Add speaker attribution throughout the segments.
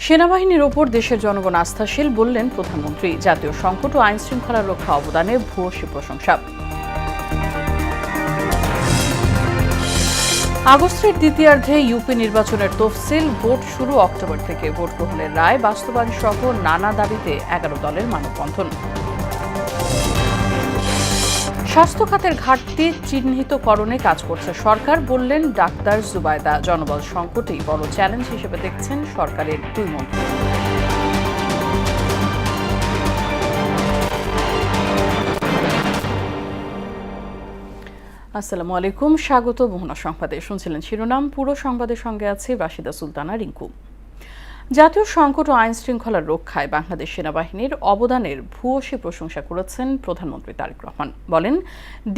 Speaker 1: সেনাবাহিনীর ওপর দেশের জনগণ আস্থাশীল বললেন প্রধানমন্ত্রী। জাতীয় সংকট ও আইন শৃঙ্খলা রক্ষা অবদানে ভূয়সী প্রশংসা। আগস্টের দ্বিতীয়ার্ধে ইউপি নির্বাচনের তফসিল, ভোট শুরু অক্টোবর থেকে। ভোট গ্রহণের রায় বাস্তবায়ন সহ নানা দাবিতে 11 দলের মানববন্ধন। স্বাস্থ্য খাতের ঘাটতি চিহ্নিতকরণে কাজ করছে সরকার, বললেন ডাক্তার জুবায়দা। জনবল সংকটই বড় চ্যালেঞ্জ হিসেবে দেখছেন সরকারের দুই মন্ত্রী। আসসালামু আলাইকুম, স্বাগত মোহনা সংবাদে। শুনছিলেন শিরোনাম, পুরো সংবাদের সঙ্গে আছে রাশিদা সুলতানা রিঙ্কু। জাতীয় সংকট ও আইন শৃঙ্খলার রক্ষায় বাংলাদেশ সেনাবাহিনীর অবদানের ভূয়সী প্রশংসা করেছেন প্রধানমন্ত্রী তারেক রহমান। বলেন,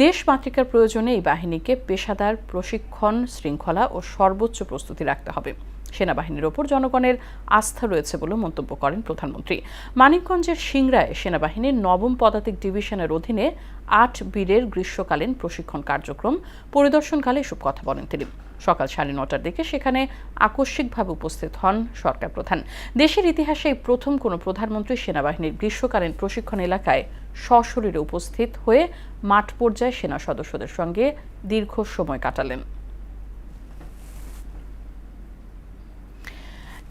Speaker 1: দেশ মাতৃকার প্রয়োজনে এই বাহিনীকে পেশাদার প্রশিক্ষণ, শৃঙ্খলা ও সর্বোচ্চ প্রস্তুতি রাখতে হবে। সেনাবাহিনীর ওপর জনগণের আস্থা রয়েছে বলে মন্তব্য করেন প্রধানমন্ত্রী। মানিকগঞ্জের সিংড়ায় সেনাবাহিনীর ৯ম পদাতিক ডিভিশনের অধীনে ৮ বীরের গ্রীষ্মকালীন প্রশিক্ষণ কার্যক্রম পরিদর্শনকালে এসব কথা বলেন তিনি। সকাল 9:30টার দিকে সেখানে আকস্মিকভাবে উপস্থিত হন সরকার প্রধান। দেশের ইতিহাসে এই প্রথম কোনো প্রধানমন্ত্রী সেনাবাহিনীর গ্রীষ্মকালীন প্রশিক্ষণ এলাকায় সশরীরে উপস্থিত হয়ে মাঠ পর্যায়ে সেনা সদস্যদের সঙ্গে দীর্ঘ সময় কাটালেন।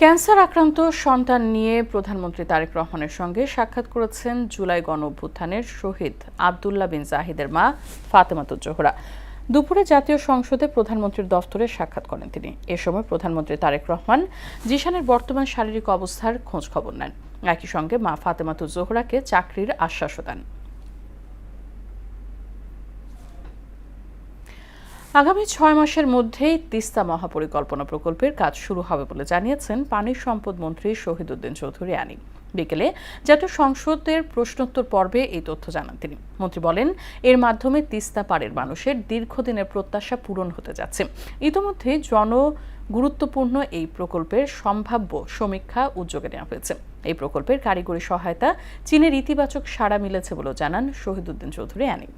Speaker 1: ক্যান্সার আক্রান্ত সন্তান নিয়ে প্রধানমন্ত্রী তারেক রহমানের সঙ্গে সাক্ষাৎ করেছেন জুলাই গণঅভ্যুত্থানের শহীদ আব্দুল্লাহ বিন জাহিদের মা ফাতেমাতুজ জোহরা। দুপুরে জাতীয় সংসদে প্রধানমন্ত্রীর দফতরে সাক্ষাৎ করেন তিনি। এ সময় প্রধানমন্ত্রী তারেক রহমান জিশানের বর্তমান শারীরিক অবস্থার খোঁজ খবর নেন। একই সঙ্গে মা ফাতেমাতুজ জোহরাকে চাকরির আশ্বাসও দেন। আগামী 6 মাসের মধ্যেই তিস্তা মহাপরিকল্পনা প্রকল্পের কাজ শুরু হবে বলে জানিয়েছেন পানি সম্পদ মন্ত্রী শহীদ উদ্দিন চৌধুরী আনি। বিকেলে জাতীয় সংসদের প্রশ্নোত্তর পর্বে এই তথ্য জানান তিনি। মন্ত্রী বলেন, এর মাধ্যমে তিস্তা পাড়ের মানুষের দীর্ঘদিনের প্রত্যাশা পূরণ হতে যাচ্ছে। ইতিমধ্যে গুরুত্বপূর্ণ এই প্রকল্পের সম্ভাব্য সমীক্ষা উদ্যোগে নেওয়া হয়েছে। এই প্রকল্পের কারিগরি সহায়তা চীনের ইতিবাচক সাড়া মিলেছে বলে জানান শহীদ উদ্দিন চৌধুরী আনি।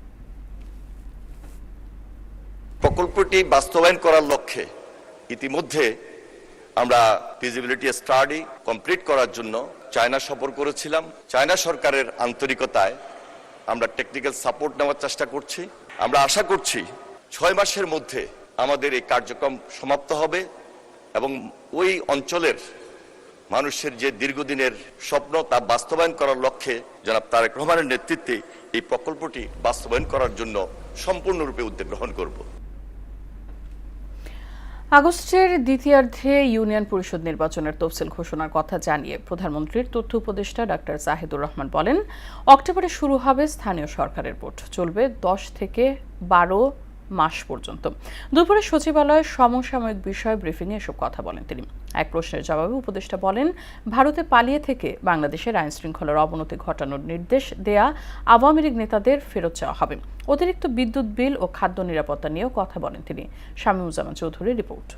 Speaker 2: প্রকল্পটি বাস্তবায়ন করার লক্ষ্যে ইতিমধ্যে আমরা ফিজিবিলিটি স্টাডি কমপ্লিট করার জন্য চায়না সফর করেছিলাম। চায়না সরকারের আন্তরিকতায় আমরা টেকনিক্যাল সাপোর্ট নেওয়ার চেষ্টা করছি। আমরা আশা করছি 6 মাসের মধ্যে আমাদের এই কার্যক্রম সমাপ্ত হবে এবং ওই অঞ্চলের মানুষের যে দীর্ঘদিনের স্বপ্ন তা বাস্তবায়ন করার লক্ষ্যে জনাব তারেক রহমানের নেতৃত্বে এই প্রকল্পটি বাস্তবায়ন করার জন্য সম্পূর্ণরূপে উদ্যোগ গ্রহণ করব।
Speaker 1: আগস্টের দ্বিতীয়ার্ধে ইউনিয়ন পরিষদ নির্বাচনের তফসিল ঘোষণার কথা জানিয়ে প্রধানমন্ত্রীর তথ্য উপদেষ্টা ডাক্তার জাহিদুর রহমান বলেন, অক্টোবরে শুরু হবে স্থানীয় সরকারের ভোট, চলবে 10 থেকে 12 মাস পর্যন্ত। দুপুরে সচিবালয়ে সমসাময়িক বিষয় ব্রিফিংয়ে এসব কথা বলেন তিনি। এক প্রশ্নের জবাবে উপদেষ্টা বলেন, ভারতে পালিয়ে থেকে বাংলাদেশের আইন শৃঙ্খলার অবনতি ঘটানোর নির্দেশ দেয়া আওয়ামী লীগ নেতাদের ফেরত চাওয়া হবে। অতিরিক্ত বিদ্যুৎ বিল ও খাদ্য নিরাপত্তা নিয়েও কথা বলেন তিনি। শামীমুজ্জামান চৌধুরীর রিপোর্ট।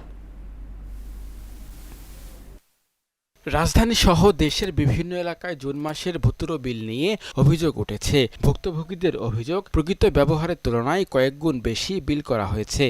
Speaker 3: রাজধানী সহ দেশের বিভিন্ন এলাকায় জুন মাসের ভুতুড়ে বিল নিয়ে অভিযোগ উঠেছে। ভুক্তভোগীদের অভিযোগ, প্রকৃত ব্যবহারের তুলনায় কয়েক গুণ বেশি বিল করা হয়েছে।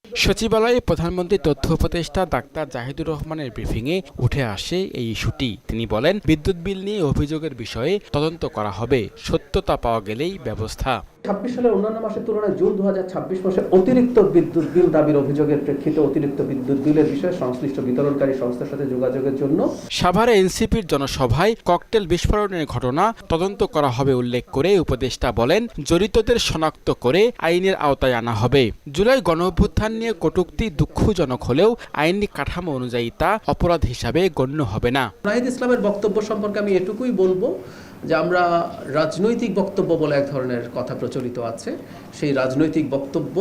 Speaker 3: সচিবালয়ে প্রধানমন্ত্রী তথ্য উপদেষ্টা ডাক্তার জাহিদুর রহমানের ব্রিফিংয়ে উঠে আসে এই ইস্যুটি। তিনি বলেন, বিদ্যুৎ বিল নিয়ে অভিযোগের বিষয়ে তদন্ত করা হবে, সত্যতা পাওয়া গেলেই ব্যবস্থা।
Speaker 4: 26 সালের অন্যান্য মাসের তুলনায় জুন 2026 মাসে অতিরিক্ত বিদ্যুৎ বিল দাবির অভিযোগের প্রেক্ষিতে অতিরিক্ত বিদ্যুৎ বিলের বিষয়ে সংশ্লিষ্ট বিতরণকারী সংস্থার সাথে যোগাযোগের জন্য
Speaker 3: সাভারে এনসিপির জনসভায় ককটেল বিস্ফোরণের ঘটনা তদন্ত করা হবে উল্লেখ করে উপদেষ্টা বলেন, জড়িতদের শনাক্ত করে আইনের আওতায় আনা হবে। জুলাই গণঅভ্যুত্থান নিয়ে কটূক্তি দুঃখজনক হলেও আইনি কাঠামো অনুযায়ী তা অপরাধ হিসাবে গণ্য হবে না।
Speaker 4: নাহিদ ইসলামের বক্তব্য সম্পর্কে আমি এটুকুই বলবো যে আমরা রাজনৈতিক বক্তব্য বলে এক ধরনের কথা প্রচলিত আছে, সেই রাজনৈতিক বক্তব্য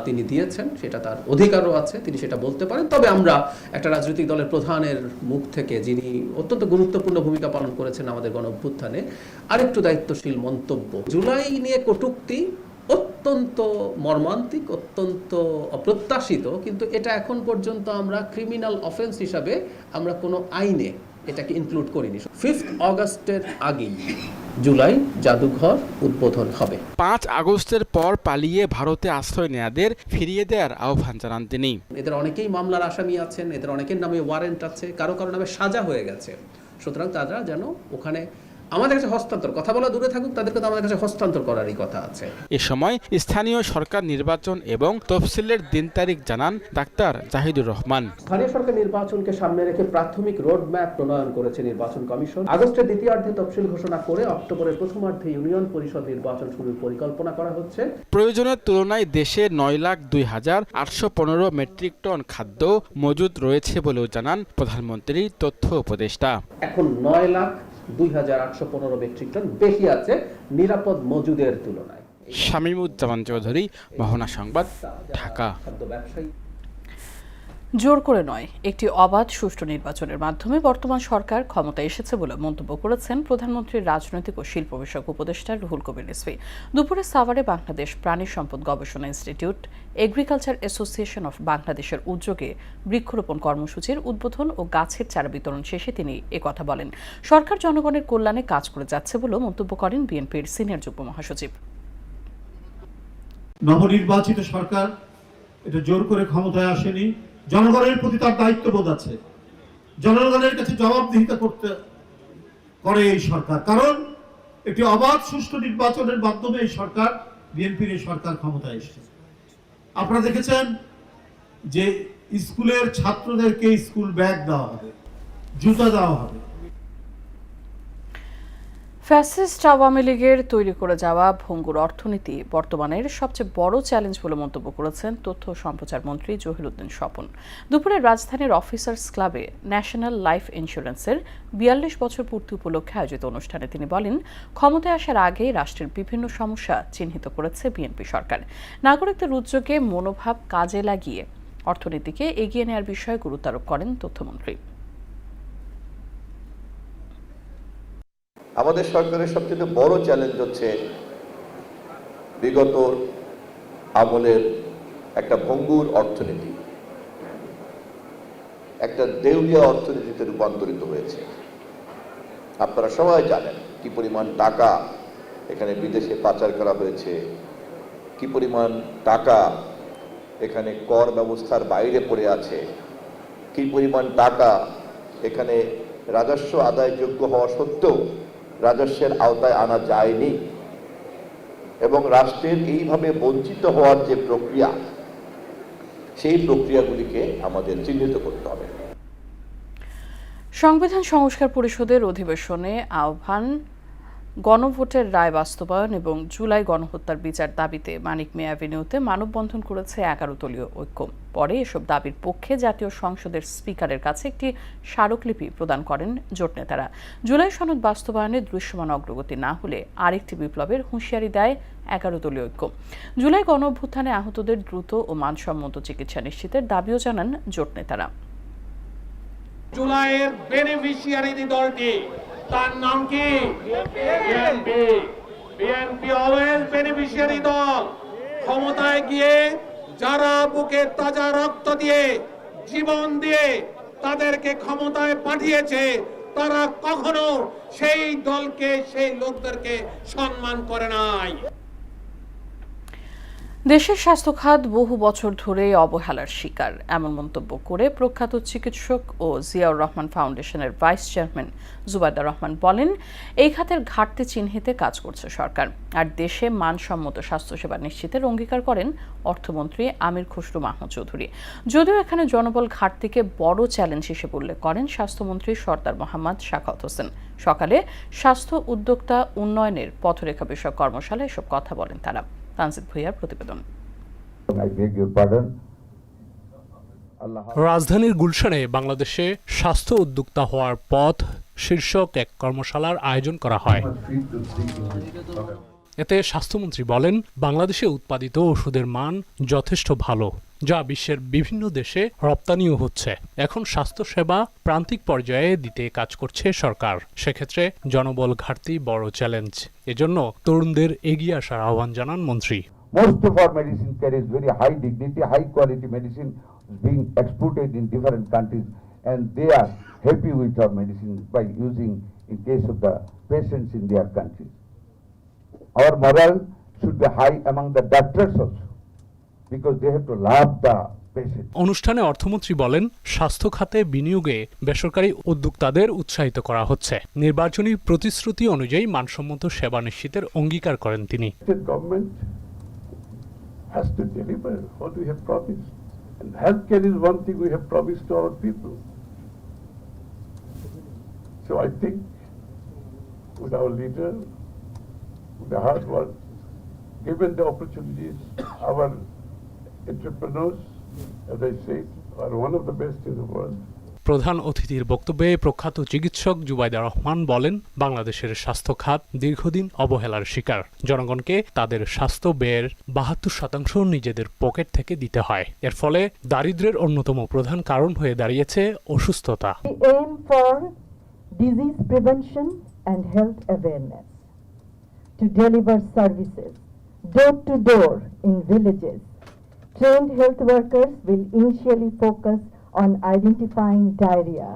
Speaker 4: তিনি দিয়েছেন, সেটা তার অধিকারও আছে, তিনি সেটা বলতে পারেন। তবে আমরা একটা রাজনৈতিক দলের প্রধানের মুখ থেকে, যিনি অত্যন্ত গুরুত্বপূর্ণ ভূমিকা পালন করেছেন আমাদের গণঅভ্যুত্থানে, আরেকটু দায়িত্বশীল মন্তব্য। জুলাই নিয়ে কটূক্তি অত্যন্ত মর্মান্তিক, অত্যন্ত অপ্রত্যাশিত, কিন্তু এটা এখন পর্যন্ত আমরা ক্রিমিনাল অফেন্স হিসাবে আমরা কোনো আইনে এটাকে ইনক্লুড করিনি। 5 আগস্টের আগেই জুলাই জাদুঘর উদ্বোধন হবে।
Speaker 3: 5 আগস্টের পর পালিয়ে ভারতে আশ্রয় নেয়াদের ফিরিয়ে দেওয়ার আহ্বান জানান তিনি।
Speaker 4: এদের অনেকেই মামলার আসামি আছেন, এদের অনেকের নামে ওয়ারেন্ট আছে, কারো কারো নামে সাজা হয়ে গেছে। সুতরাং তারা যেন ওখানে আমাদের কাছে হস্তান্তর, কথা বলা দূরে থাকুক, তাদেরকে তো আমাদের কাছে হস্তান্তর করারই কথা আছে।
Speaker 3: এ সময় স্থানীয় সরকার নির্বাচন এবং তফসিলের দিন তারিখ জানান ডাক্তার জাহিদুর রহমান।
Speaker 4: স্থানীয় সরকার নির্বাচনকে সামনে রেখে প্রাথমিক রোডম্যাপ প্রণয়ন করেছে নির্বাচন কমিশন। আগস্টের দ্বিতীয়ার্ধে তফসিল ঘোষণা করে অক্টোবরের প্রথমার্ধে ইউনিয়ন পরিষদ নির্বাচন শুরুর পরিকল্পনা করা হচ্ছে।
Speaker 3: প্রয়োজনের তুলনায় দেশে 9,02,815 মেট্রিক টন খাদ্য মজুদ রয়েছে বলেও জানান প্রধানমন্ত্রীর তথ্য উপদেষ্টা।
Speaker 4: এখন 9,02,815 মেট্রিক টন বেশি আছে নিরাপদ মজুদের তুলনায়।
Speaker 3: শামীমুজ্জামান চৌধুরী, মোহনা সংবাদ, ঢাকা।
Speaker 4: খাদ্য ব্যবসায়ী
Speaker 1: জোর করে নয়, একটি অবাধ সুষ্ঠু নির্বাচনের মাধ্যমে বর্তমান সরকার ক্ষমতায় এসেছে বলে মন্তব্য করেছেন প্রধানমন্ত্রীর রাজনৈতিক ও শিল্প বিষয়ক উপদেষ্টা রুহুল কবির রিজভী। দুপুরে সাভারে বাংলাদেশ প্রাণী সম্পদ গবেষণা ইনস্টিটিউট, এগ্রিকালচার অ্যাসোসিয়েশন অফ বাংলাদেশের উদ্যোগে বৃক্ষরোপণ কর্মসূচির উদ্বোধন ও গাছের চারা বিতরণ শেষে তিনি একথা বলেন। সরকার জনগণের কল্যাণে কাজ করে যাচ্ছে বলেও মন্তব্য করেন বিএনপির সিনিয়র যুগ্ম মহাসচিব।
Speaker 5: নবনির্বাচিত সরকার এটা জোর করে ক্ষমতায় আসেনি, জনগণের প্রতি তার দায়িত্ববোধ আছে, জনগণের কাছে জবাবদিহিতা করে এই সরকার। কারণ একটি অবাধ সুষ্ঠু নির্বাচনের মাধ্যমে এই সরকার, বিএনপির এই সরকার ক্ষমতায় এসেছে। আপনারা দেখেছেন যে স্কুলের ছাত্রদেরকে স্কুল ব্যাগ দেওয়া হবে, জুতা দেওয়া হবে।
Speaker 1: ফ্যাসিস্ট আওয়ামী লীগের তৈরি করে যাওয়া ভঙ্গুর অর্থনীতি বর্তমানের সবচেয়ে বড় চ্যালেঞ্জ বলে মন্তব্য করেছেন তথ্য ও সম্প্রচার মন্ত্রী জহিরুদ্দিন স্বপন। দুপুরে রাজধানীর অফিসার্স ক্লাবে ন্যাশনাল লাইফ ইন্স্যুরেন্সের 42 বছর পূর্তি উপলক্ষে আয়োজিত অনুষ্ঠানে তিনি বলেন, ক্ষমতায় আসার আগেই রাষ্ট্রের বিভিন্ন সমস্যা চিহ্নিত করেছে বিএনপি সরকার। নাগরিকদের উদ্যোগে মনোভাব কাজে লাগিয়ে অর্থনীতিকে এগিয়ে নেওয়ার বিষয়ে গুরুত্ব আরোপ করেন তথ্যমন্ত্রী।
Speaker 6: আমাদের সরকারের সবচেয়ে বড় চ্যালেঞ্জ হচ্ছে বিগত আমলের একটা ভঙ্গুর অর্থনীতি, একটা দেউলিয়া অর্থনীতিতে রূপান্তরিত হয়েছে। আপনারা সবাই জানেন কি পরিমাণ টাকা এখানে বিদেশে পাচার করা হয়েছে, কি পরিমাণ টাকা এখানে কর ব্যবস্থার বাইরে পড়ে আছে, কি পরিমাণ টাকা এখানে রাজস্ব আদায়যোগ্য হওয়া সত্ত্বেও রাজস্বের আওতায় আনা যায়নি। এবং রাষ্ট্রের এইভাবে বঞ্চিত হওয়ার যে প্রক্রিয়া, সেই প্রক্রিয়াগুলিকে আমাদের চিহ্নিত করতে হবে।
Speaker 1: সংবিধান সংস্কার পরিষদের অধিবেশনে আহ্বান, গণভোটের রায় বাস্তবায়ন এবং জুলাই গণহত্যার বিচার দাবিতে মানিক মিয়া অ্যাভিনিউতে মানববন্ধন করেছে 11 দলীয় ঐক্য। পরে এসব দাবির পক্ষে জাতীয় সংসদের স্পিকারের কাছে একটি স্মারকলিপি প্রদান করেন জোট নেতারা। জুলাই সনদ বাস্তবায়নে দৃশ্যমান অগ্রগতি না হলে আরেকটি বিপ্লবের হুঁশিয়ারি দেয় 11 দলীয় ঐক্য। জুলাই গণঅভ্যুত্থানে আহতদের দ্রুত ও মানসম্মত চিকিৎসা নিশ্চিতের দাবিও জানান জোট নেতারা।
Speaker 7: জুলাইয়ের বেনিফিশিয়ারি দলটি, তার নাম কি? বিএনপি। বিএনপি অলওয়েজ বেনিফিশিয়ারি দল। ক্ষমতায় গিয়ে যারা বুকের তাজা রক্ত দিয়ে, জীবন দিয়ে তাদেরকে ক্ষমতায় পাঠিয়েছে, তারা কখনো সেই দলকে, সেই লোকদেরকে সম্মান করে নাই।
Speaker 1: দেশের স্বাস্থ্য খাত বহু বছর ধরে অবহেলার শিকার, এমন মন্তব্য করে প্রখ্যাত চিকিৎসক ও জিয়াউর রহমান ফাউন্ডেশনের ভাইস চেয়ারম্যান জুবাইদা রহমান বলেন, এই খাতের ঘাটতি চিহ্নিতে কাজ করছে সরকার। আর দেশে মানসম্মত স্বাস্থ্যসেবা নিশ্চিতের অঙ্গীকার করেন অর্থমন্ত্রী আমির খসরু মাহমুদ চৌধুরী। যদিও এখানে জনবল ঘাটতিকে বড় চ্যালেঞ্জ হিসেবে উল্লেখ করেন স্বাস্থ্যমন্ত্রী সরদার মোহাম্মদ সাখাওয়াত হোসেন। সকালে স্বাস্থ্য উদ্যোক্তা উন্নয়নের পথরেখা বিষয়ক কর্মশালায় এসব কথা বলেন তারা। তানজিদ ভুইয়ার প্রতিবেদন।
Speaker 8: রাজধানীর গুলশানে বাংলাদেশে স্বাস্থ্য উদ্যোক্তা হওয়ার পথ শীর্ষক এক কর্মশালার আয়োজন করা হয়। এতে স্বাস্থ্যমন্ত্রী বলেন, বাংলাদেশে উৎপাদিত ওষুধের মান যথেষ্ট ভালো, যা বিশ্বের বিভিন্ন দেশে রপ্তানিও হচ্ছে। এখন স্বাস্থ্যসেবা প্রান্তিক পর্যায়ে দিতে কাজ করছে সরকার। সেক্ষেত্রে জনবল ঘাটতি বড় চ্যালেঞ্জ। এজন্য তরুণদের এগিয়ে আসার আহ্বান জানান মন্ত্রী।
Speaker 9: Most of our medicine carries very high dignity, high quality medicine being exported in different countries, and they are happy with our medicine by using in case of the patients in their countries. Our morale should be high among the doctors also, because they have to love the patient.
Speaker 8: অনুষ্ঠানে অর্থমন্ত্রী বলেন, স্বাস্থ্য খাতে বিনিয়োগে বেসরকারি উদ্যোক্তাদের উৎসাহিত করা হচ্ছে। নির্বাচনী প্রতিশ্রুতি অনুযায়ী মানসম্মত সেবা নিশ্চিতের অঙ্গীকার করেন তিনি।
Speaker 9: The government has to deliver what we have promised, and healthcare is one thing we have promised to our people. So I think with our leader, with the hard work, given the opportunities, our entrepreneurs, as I said, are one of the best in the world.
Speaker 8: প্রধান অতিথির বক্তব্যে প্রখ্যাত চিকিৎসক জুবাইদা রহমান বলেন, বাংলাদেশের স্বাস্থ্য খাত দীর্ঘদিন অবহেলার শিকার। জনগণকে তাদের স্বাস্থ্য ব্যয়ের ৭২% নিজেদের পকেট থেকে দিতে হয়। এর ফলে দারিদ্র্যের অন্যতম প্রধান কারণ হয়ে দাঁড়িয়েছে অসুস্থতা।
Speaker 10: We aim for disease prevention and health awareness to deliver services door to door in villages. Trained health workers will initially focus on identifying diarrhea,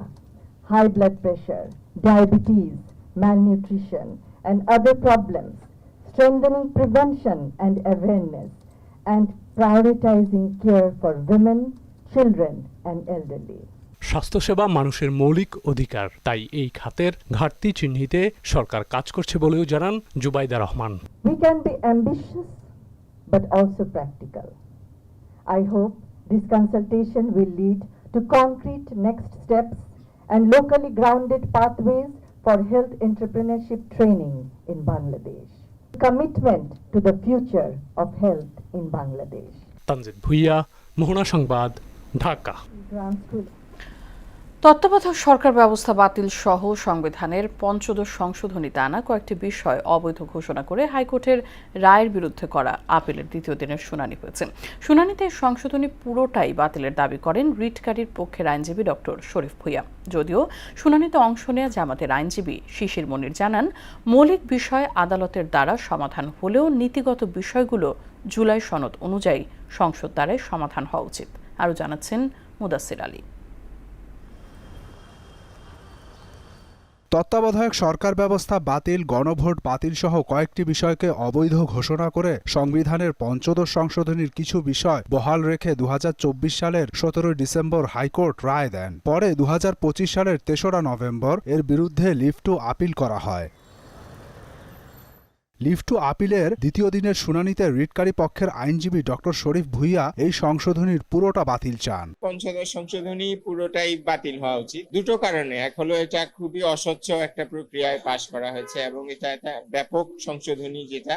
Speaker 10: high blood pressure, diabetes, malnutrition, and other problems, strengthening prevention and awareness, and prioritizing care for women, children, and elderly.
Speaker 8: স্বাস্থ্যসেবা মানুষের মৌলিক অধিকার, তাই এই খাতের ঘাটতি চিহ্নিতে সরকার কাজ করছে বলেও জানান Zubaida Rahman.
Speaker 10: We can be ambitious but also practical. I hope this consultation will lead to concrete next steps and locally grounded pathways for health entrepreneurship training in Bangladesh. Commitment to the future of health in Bangladesh.
Speaker 8: Tanzid Bhuiyan, মোহনা সংবাদ, ঢাকা।
Speaker 1: তত্ত্বাবধায়ক সরকার ব্যবস্থা বাতিল সহ সংবিধানের ৫ম সংশোধনীতে আনা কয়েকটি বিষয় অবৈধ ঘোষণা করে হাইকোর্টের রায়ের বিরুদ্ধে করা আপিলের দ্বিতীয় দিনের শুনানি হয়েছে। শুনানিতে সংশোধনী পুরোটাই বাতিলের দাবি করেন রিটকারীর পক্ষের আইনজীবী ডক্টর শরীফ ভূঁইয়া। যদিও শুনানিতে অংশ নেয়া জামাতের আইনজীবী শিশির মনির জানান, মৌলিক বিষয় আদালতের দ্বারা সমাধান হলেও নীতিগত বিষয়গুলো জুলাই সনদ অনুযায়ী সংসদ দ্বারাই সমাধান হওয়া উচিত। আরও জানাচ্ছেন মুদাসসির আলী।
Speaker 11: তত্ত্বাবধায়ক সরকার ব্যবস্থা বাতিল, গণভোট বাতিল সহ কয়েকটি বিষয়কে অবৈধ ঘোষণা করে সংবিধানের ৫ম সংশোধনীর কিছু বিষয় বহাল রেখে ২০২৪ সালের ১৭ ডিসেম্বর হাইকোর্ট রায় দেন। পরে ২০২৫ সালের ৩রা নভেম্বর এর বিরুদ্ধে লিভ টু আপিল করা হয়। লিভ টু আপিলের দ্বিতীয় দিনের শুনানিতে রিটকারী পক্ষের আইনজীবী ডক্টর শরীফ ভূঁইয়া এই সংশোধনীর পুরোটা বাতিল চান।
Speaker 12: পঞ্চদশ সংশোধনী পুরোটাই বাতিল হওয়া উচিত দুটো কারণে। এক হলো এটা খুবই অস্বচ্ছ একটা প্রক্রিয়ায় পাশ করা হয়েছে এবং এটা একটা ব্যাপক সংশোধনী, যেটা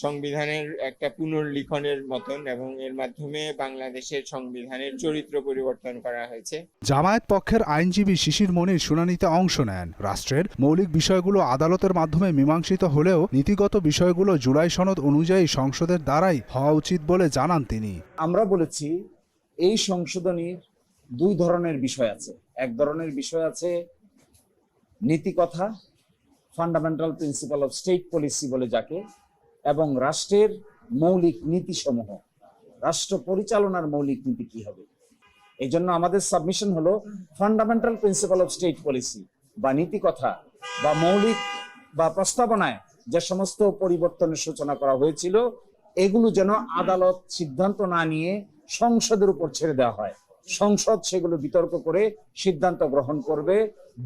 Speaker 12: সংবিধানের একটা পুনর্লিখনের মতন, এবং এর মাধ্যমে বাংলাদেশের সংবিধানের চরিত্র পরিবর্তন করা হয়েছে।
Speaker 11: জামায়াত পক্ষের আইনজীবী শিশির মনির শুনানিতে অংশ নেন। রাষ্ট্রের মৌলিক বিষয়গুলো আদালতের মাধ্যমে মীমাংসিত হলেও নীতিগত বিষয়গুলো জুলাই সনদ অনুযায়ী সংসদের দ্বারাই হওয়া উচিত বলে জানান তিনি।
Speaker 13: আমরা বলেছি এই সংশোধনীর দুই ধরনের বিষয় আছে। এক ধরনের বিষয় আছে নীতিকথা, fundamental principle of state policy বলে যাকে, এবং রাষ্ট্রের মৌলিক নীতিসমূহ, রাষ্ট্র পরিচালনার মৌলিক নীতি কি হবে। এই জন্য আমাদের সাবমিশন হলো fundamental principle of state policy বা নীতিকথা বা মৌলিক বা প্রস্তাবনায় যে সমস্ত পরিবর্তনের সূচনা করা হয়েছিল, এগুলো যেন আদালত সিদ্ধান্ত না নিয়ে সংসদের উপর ছেড়ে দেওয়া হয়। সংসদ সেগুলো বিতর্ক করে সিদ্ধান্ত গ্রহণ করবে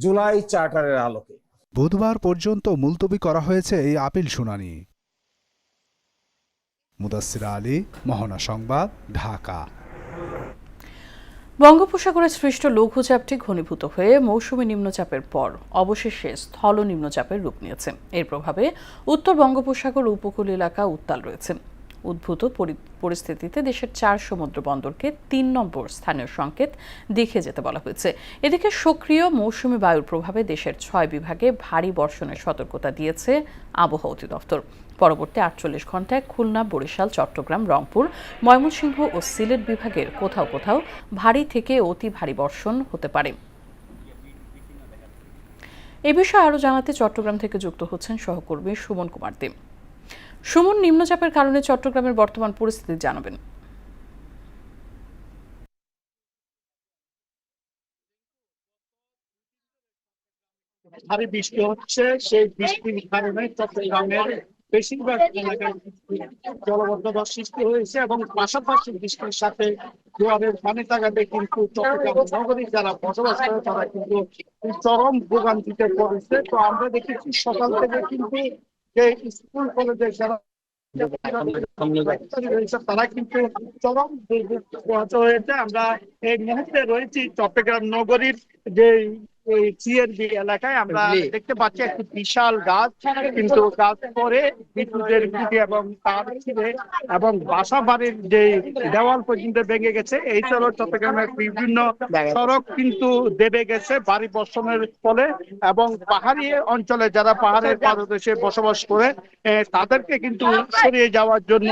Speaker 13: জুলাই চার্টারের আলোকে।
Speaker 11: বুধবার পর্যন্ত মুলতবি করা হয়েছে এই আপিল শুনানি। মুদাসসির আলী, মোহনা সংবাদ, ঢাকা।
Speaker 1: বঙ্গোপসাগরে সৃষ্ট লঘুচাপটি ঘনীভূত হয়ে মৌসুমী নিম্নচাপের পর অবশেষে স্থল নিম্নচাপের রূপ নিয়েছে। এর প্রভাবে উত্তর বঙ্গোপসাগর উপকূল এলাকা উত্তাল রয়েছে। উদ্ভূত পরিস্থিতিতে দেশের 4 সমুদ্র বন্দরকে 3 নম্বর স্থানীয় সংকেত দেখে যেতে বলা হয়েছে। এদিকে সক্রিয় মৌসুমী বায়ুর প্রভাবে দেশের 6 বিভাগে ভারী বর্ষণের সতর্কতা দিয়েছে আবহাওয়া অধিদপ্তর। পরবর্তী 48 ঘণ্টায় খুলনা, বরিশাল, চট্টগ্রাম, রংপুর, ময়মনসিংহ ও সিলেট বিভাগের কোথাও কোথাও ভারী থেকে অতি ভারী বর্ষণ হতে পারে। এ বিষয়ে আরও জানাতে চট্টগ্রাম থেকে যুক্ত হচ্ছেন সহকর্মী সুমন কুমার দেব। সুমন, নিম্নচাপের কারণে চট্টগ্রামের বর্তমান পরিস্থিতি জানাবেন।
Speaker 14: ভারী বৃষ্টি হচ্ছে, সেই বৃষ্টির কারণে চট্টগ্রামের বেশিরভাগ এলাকায় জলবদ্ধতা সৃষ্টি হয়েছে এবং পাশাপাশি বৃষ্টির সাথে জোয়ারের পানি থাকাতে কিন্তু চট্টগ্রাম নগরীর যারা বসবাস করে তারা কিন্তু চরম ভোগান্তিতে পড়েছে। তো আমরা দেখেছি সকাল থেকে কিন্তু যে স্কুল কলেজের যারা তারা কিন্তু চরম দুর্ভোগ হয়েছে। আমরা এই মুহূর্তে রয়েছি চট্টগ্রাম নগরীর যে সিএনবি এলাকায়। আমরা দেখতে পাচ্ছি একটি বিশাল গাছ, কিন্তু গাছ পরে বিদ্যুতের খুঁটি এবং তার ছিঁড়ে এবং বাসা বাড়ির যে দেওয়াল পর্যন্ত ভেঙে গেছে। এই ছাড়াও চট্টগ্রামের বিভিন্ন সড়ক কিন্তু দেবে গেছে বাড়ি বর্ষণের ফলে, এবং পাহাড়ি অঞ্চলে যারা পাহাড়ের পাদদেশে বসবাস করে তাদেরকে কিন্তু সরিয়ে যাওয়ার জন্য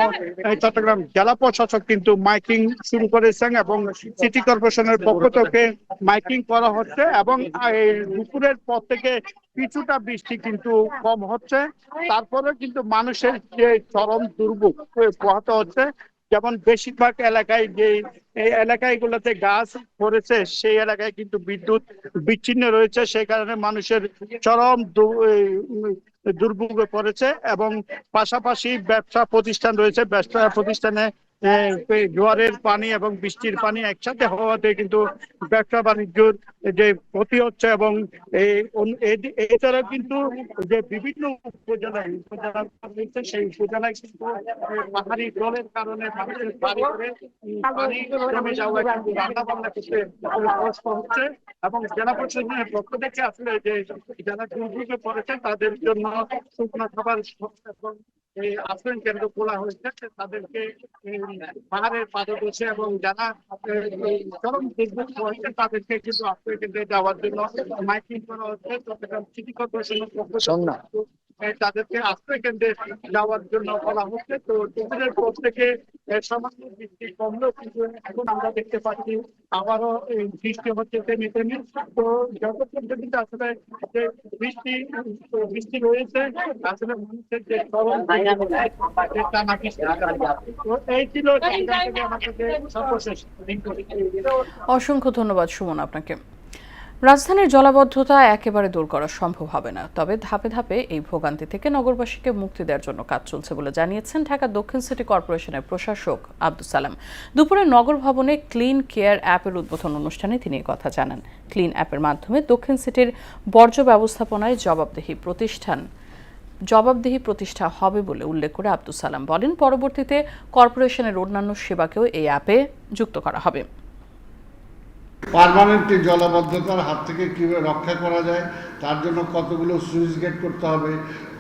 Speaker 14: চট্টগ্রাম জেলা প্রশাসক কিন্তু মাইকিং শুরু করেছেন এবং সিটি কর্পোরেশনের পক্ষ থেকে মাইকিং করা হচ্ছে এবং দুপুরের পর থেকে কিছুটা বৃষ্টি কিন্তু কম হচ্ছে। তারপরে কিন্তু মানুষের যে চরম দুর্ভোগ পোহাতে হচ্ছে, যেমন বেশিরভাগ এলাকায় যে এই এলাকাগুলোতে গাছ পড়েছে সেই এলাকায় কিন্তু বিদ্যুৎ বিচ্ছিন্ন রয়েছে, সেই কারণে মানুষের চরম দুর্ভোগে পড়েছে। এবং পাশাপাশি ব্যবসা প্রতিষ্ঠান রয়েছে, ব্যবসা প্রতিষ্ঠানে জোয়ারের পানি এবং বৃষ্টির পানি একসাথে হওয়াতে কিন্তু ব্যবসা বাণিজ্যের যে ক্ষতি হচ্ছে। এবং এছাড়াও কিন্তু যে বিভিন্ন উপজেলা রয়েছে সেই উপজেলায় কিন্তু পাহাড়ি জলের কারণে মানুষের বাড়ি করে পানি জমে যাওয়া কিন্তু রান্না বান্না করতে কষ্ট হচ্ছে। এবং জেলা প্রশাসনের পক্ষ থেকে আসলে যে যারা দুর্ভোগে পড়েছে তাদের জন্য শুকনো খাবার এবং আশ্রয় কেন্দ্র খোলা হয়েছে, তাদেরকে পাহাড়ের পাদদেশে এবং যারা চরম দুর্ভোগ হয়েছে তাদেরকে কিন্তু আশ্রয় কেন্দ্রে যাওয়ার জন্য মাইকিং করা হচ্ছে। চট্টগ্রাম সিটি কর্পোরেশনের পক্ষ থেকে তাদেরকে আশ্রয় কেন্দ্রে যাওয়ার জন্য বলা হচ্ছে। তো দুপুরের পর থেকে সামান্য বৃষ্টি কমলেও কিন্তু এখন আমরা দেখতে পাচ্ছি আবারও বৃষ্টি হচ্ছে থেমে থেমে। তো যতক্ষণ পর্যন্ত আসলে যে বৃষ্টি রয়েছে আসলে মানুষের যে চরম টানা বৃষ্টি, তো এই ছিল আমাদের সর্বশেষ।
Speaker 1: অসংখ্য ধন্যবাদ সুমন আপনাকে। রাজধানীর জলাবদ্ধতা একেবারে দূর করা সম্ভব হবে না, তবে ধাপে ধাপে এই ভোগান্তি থেকে নগরবাসীকে মুক্তি দেওয়ার জন্য কাজ চলছে বলে জানিয়েছেন ঢাকা দক্ষিণ সিটি কর্পোরেশনের প্রশাসক আব্দুস সালাম। দুপুরে নগর ভবনে ক্লিন কেয়ার অ্যাপের উদ্বোধন অনুষ্ঠানে তিনি কথা জানান। ক্লিন অ্যাপের মাধ্যমে দক্ষিণ সিটির বর্জ্য ব্যবস্থাপনায় জবাবদিহি প্রতিষ্ঠা হবে বলে উল্লেখ করে আব্দুস সালাম বলেন, পরবর্তীতে কর্পোরেশনের অন্যান্য সেবাকেও এই অ্যাপে যুক্ত করা হবে।
Speaker 15: পার্মানেন্ট জলাবদ্ধতার হাত থেকে কীভাবে রক্ষা করা যায় তার জন্য কতগুলো সুইচ গেট করতে হবে,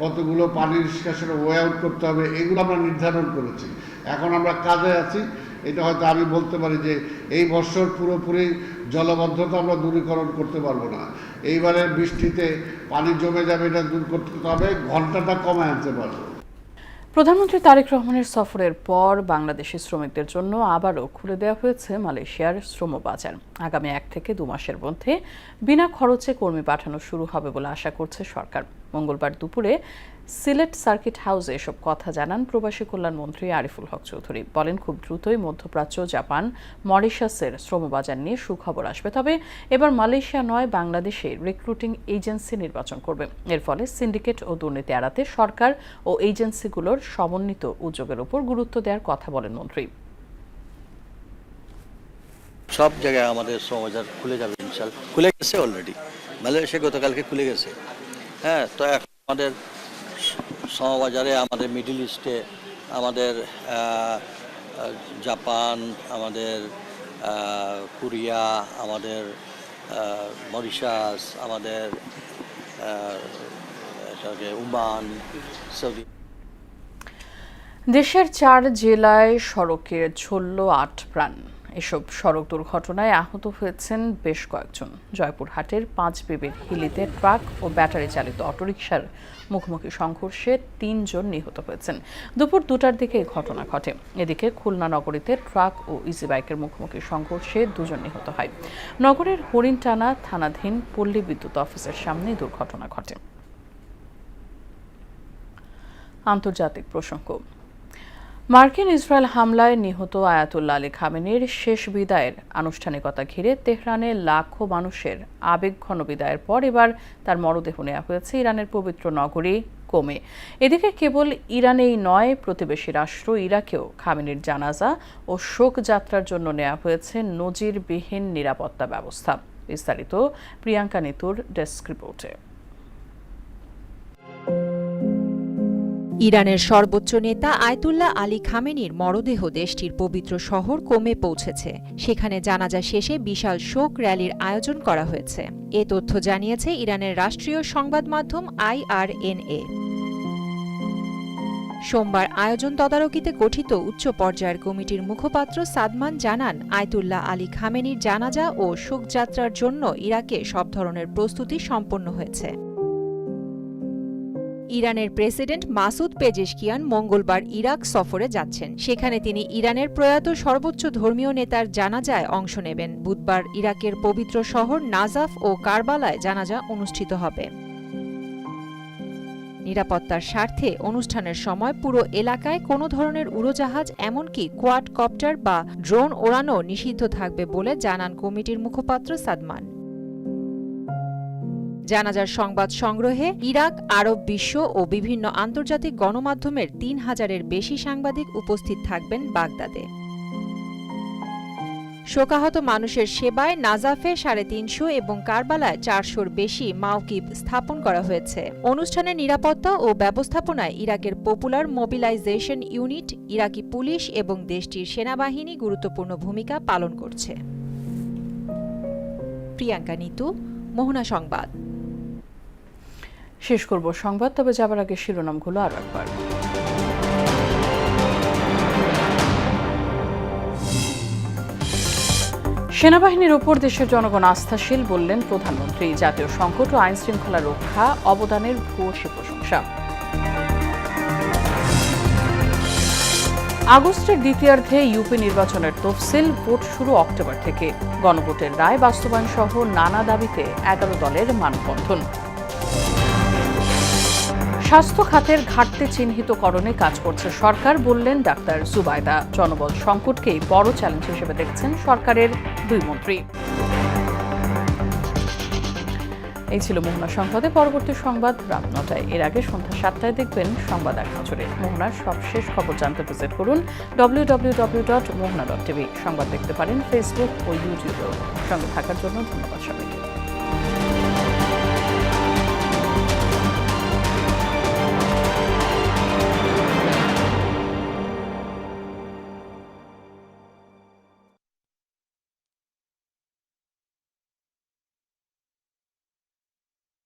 Speaker 15: কতগুলো পানি নিষ্কাশনের ওয়ে আউট করতে হবে, এগুলো আমরা নির্ধারণ করেছি। এখন আমরা কাজে আছি। এটা হয়তো আমি বলতে পারি যে এই বছর পুরোপুরি জলাবদ্ধতা আমরা দূরীকরণ করতে পারবো না। এইবারের বৃষ্টিতে পানি জমে যাবে, এটা দূর করতে হবে, ঘন্টাটা কমে আনতে পারবো।
Speaker 1: প্রধানমন্ত্রী তারেক রহমানের সফরের পর বাংলাদেশি শ্রমিকদের জন্য আবারও খুলে দেওয়া হয়েছে মালয়েশিয়ার শ্রম বাজার। আগামী 1 থেকে 2 মাসের মধ্যে বিনা খরচে কর্মী পাঠানো শুরু হবে বলে আশা করছে সরকার। মঙ্গলবার দুপুরে সিলেট সার্কিট হাউসে এসব কথা জানান প্রবাসী কল্যাণ মন্ত্রী আরিফুল হক চৌধুরী। বলেন, খুব দ্রুতই মধ্যপ্রাচ্য, জাপান, মরিশাসের শ্রমবাজার নিয়ে সুখবর আসবে। তবে এবার মালয়েশিয়া নয়, বাংলাদেশে রিক্রুটিং এজেন্সি নির্বাচন করবে। এর ফলে সিন্ডিকেট ও দুর্নীতি এড়াতে সরকার ও এজেন্সিগুলোর সমন্বিত উদ্যোগের উপর গুরুত্ব দেওয়ার কথা বলেন মন্ত্রী।
Speaker 16: সব জায়গায় আমাদের শ্রমবাজার খুলে যাবে ইনশাআল্লাহ। খুলে গেছে অলরেডি, মালয়েশিয়া গতকালকে খুলে গেছে। হ্যাঁ, তো এখন আমাদের শ্রমবাজারে আমাদের মিডল ইস্টে, আমাদের জাপান, আমাদের কোরিয়া, আমাদের মরিশাস, আমাদের ওমান, সৌদি।
Speaker 1: দেশের 4 জেলায় সড়কে ঝরল 8 প্রাণ। এসব সড়ক দুর্ঘটনায় আহত হয়েছেন বেশ কয়েকজন। জয়পুরহাটের 5 বিবির হিলিতে ট্রাক ও ব্যাটারি চালিত অটোরিকশার মুখোমুখি সংঘর্ষে 3 জন নিহত হয়েছেন। দুপুর 2টার দিকে এই ঘটনা ঘটে। এদিকে খুলনা নগরীতে ট্রাক ও ইজি বাইকের মুখোমুখি সংঘর্ষে 2 জন নিহত হয়। নগরের হরিণটানা থানাধীন পল্লী বিদ্যুৎ অফিসের সামনে দুর্ঘটনা ঘটে। আন্তর্জাতিক প্রসঙ্গ। মার্কিন ইসরায়েল হামলায় নিহত আয়াতুল্লাহ আলী খামেনির শেষ বিদায়ের আনুষ্ঠানিকতা ঘিরে তেহরানে লাখো মানুষের আবেগঘন বিদায়ের পর এবার তার মরদেহ নেওয়া হয়েছে ইরানের পবিত্র নগরী কোমে। এদিকে কেবল ইরানেই নয়, প্রতিবেশী রাষ্ট্র ইরাকেও খামেনির জানাজা ও শোকযাত্রার জন্য নেওয়া হয়েছে নজিরবিহীন নিরাপত্তা ব্যবস্থা। বিস্তারিত প্রিয়াঙ্কা নিতুর ডেস্ক রিপোর্টে।
Speaker 17: ইরানের সর্বোচ্চ নেতা আয়াতুল্লাহ আলী খামেনির মরদেহ দেশটির পবিত্র শহর কোমে পৌঁছেছে। সেখানে জানাজা শেষে বিশাল শোক র্যালির আয়োজন করা হয়েছে। এ তথ্য জানিয়েছে ইরানের রাষ্ট্রীয় সংবাদ মাধ্যম IRNA। সোমবার আয়োজন তদারকিতে গঠিত উচ্চ পর্যায়ের কমিটির মুখপাত্র সাদমান জানান, আয়াতুল্লাহ আলী খামেনির জানাজা ও শোকযাত্রার জন্য ইরাকে সব ধরনের প্রস্তুতি সম্পন্ন হয়েছে। ইরানের প্রেসিডেন্ট মাসুদ পেজেশকিয়ান মঙ্গলবার ইরাক সফরে যাচ্ছেন। সেখানে তিনি ইরানের প্রয়াত সর্বোচ্চ ধর্মীয় নেতার জানাজায় অংশ নেবেন। বুধবার ইরাকের পবিত্র শহর নাজাফ ও কারবালায় জানাজা অনুষ্ঠিত হবে। নিরাপত্তার স্বার্থে অনুষ্ঠানের সময় পুরো এলাকায় কোনো ধরনের উড়োজাহাজ এমনকি কোয়াডকপ্টার বা ড্রোন ওড়ানো নিষিদ্ধ থাকবে বলে জানান কমিটির মুখপাত্র সাদমান। জানাজার সংবাদ সংগ্রহে ইরাক, আরব বিশ্ব ও বিভিন্ন আন্তর্জাতিক গণমাধ্যমের ৩,০০০-এর বেশি সাংবাদিক উপস্থিত থাকবেন বাগদাদে। শোকাহত মানুষের সেবায় নাজাফে ৩৫০ এবং কারবালায় ৪০০-র বেশি মাওকিব স্থাপন করা হয়েছে। অনুষ্ঠানের নিরাপত্তা ও ব্যবস্থাপনায় ইরাকের পপুলার মোবিলাইজেশন ইউনিট, ইরাকি পুলিশ এবং দেশটির সেনাবাহিনী গুরুত্বপূর্ণ ভূমিকা পালন করছে। প্রিয়াঙ্কা নিতু, মোহনা সংবাদ।
Speaker 1: শেষ করব সংবাদ, তবে যাবার আগে শিরোনামগুলো আরো একবার। সেনাবাহিনীর ওপর দেশের জনগণ আস্থাশীল, বললেন প্রধানমন্ত্রী। জাতীয় সংকট ও আইন শৃঙ্খলা রক্ষা অবদানের ভূয়সী প্রশংসা। আগস্টের দ্বিতীয়ার্ধে ইউপি নির্বাচনের তফসিল, ভোট শুরু অক্টোবর থেকে। গণভোটের রায় বাস্তবায়ন সহ নানা দাবিতে ১১ দলের মানববন্ধন। স্বাস্থ্য খাতের ঘাটতি চিহ্নিতকরণে কাজ করছে সরকার, বললেন ডাক্তার জুবাইদা। জনবল সংকটকেই বড় চ্যালেঞ্জ হিসেবে দেখছেন সরকারের দুই মন্ত্রী। এই ছিল মোহনা সংবাদে। পরবর্তী সংবাদ রাত ৯টায়। এর আগে সন্ধ্যা ৭টায় দেখবেন সংবাদ এক নজরে। মোহনার সবশেষ খবর জানতে ভিজিট করুন www.mohana.tv। সংবাদ দেখতে পারেন ফেসবুক ও ইউটিউবেও। সঙ্গে থাকার জন্য ধন্যবাদ সবাইকে।